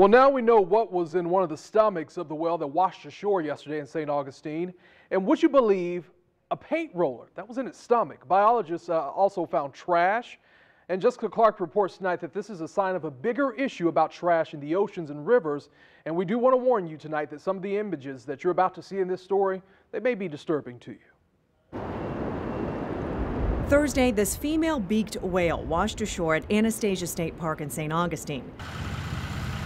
Well, now we know what was in one of the stomachs of the whale that washed ashore yesterday in St. Augustine. And would you believe, a paint roller that was in its stomach. Biologists also found trash. And Jessica Clark reports tonight that this is a sign of a bigger issue about trash in the oceans and rivers. And we do want to warn you tonight that some of the images that you're about to see in this story, they may be disturbing to you. Thursday, this female beaked whale washed ashore at Anastasia State Park in St. Augustine.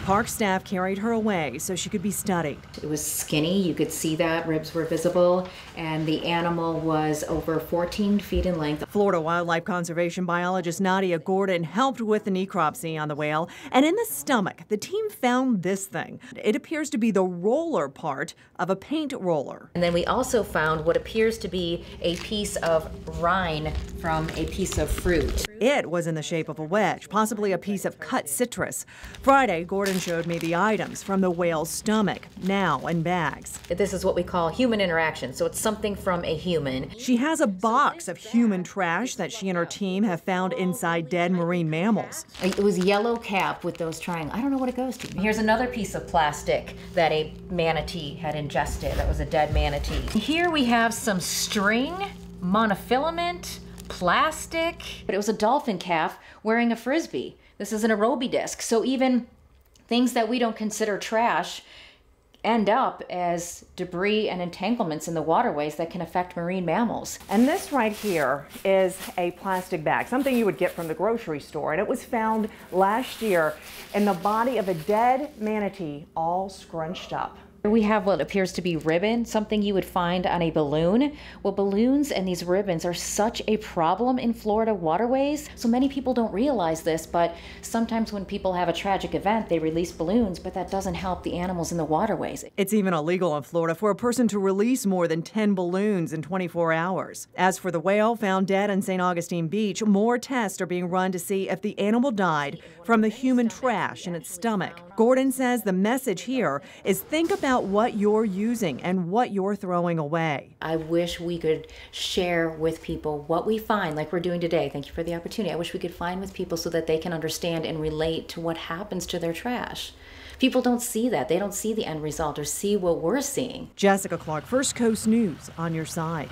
Park staff carried her away so she could be studied. It was skinny, you could see that, ribs were visible, and the animal was over 14 feet in length. Florida wildlife conservation biologist Nadia Gordon helped with the necropsy on the whale, and in the stomach, the team found this thing. It appears to be the roller part of a paint roller. And then we also found what appears to be a piece of rind from a piece of fruit. It was in the shape of a wedge, possibly a piece of cut citrus. Friday, Gordon showed me the items from the whale's stomach, now in bags. This is what we call human interaction, so it's something from a human. She has a box of human trash that she and her team have found inside dead marine mammals. It was yellow cap with those triangles. I don't know what it goes to. Here's another piece of plastic that a manatee had ingested. That was a dead manatee. Here we have some string, monofilament, plastic. But it was a dolphin calf wearing a frisbee. This is an aerobie disc. So even things that we don't consider trash end up as debris and entanglements in the waterways that can affect marine mammals. And this right here is a plastic bag, something you would get from the grocery store. And it was found last year in the body of a dead manatee, all scrunched up. We have what appears to be ribbon, something you would find on a balloon. Well, balloons and these ribbons are such a problem in Florida waterways. So many people don't realize this, but sometimes when people have a tragic event, they release balloons, but that doesn't help the animals in the waterways. It's even illegal in Florida for a person to release more than 10 balloons in 24 hours. As for the whale found dead in St. Augustine Beach, more tests are being run to see if the animal died from the human trash in its stomach. Gordon says the message here is think about what you're using and what you're throwing away. I wish we could share with people what we find, like we're doing today. Thank you for the opportunity. I wish we could find with people so that they can understand and relate to what happens to their trash. People don't see that. They don't see the end result or see what we're seeing. Jessica Clark, First Coast News, on your side.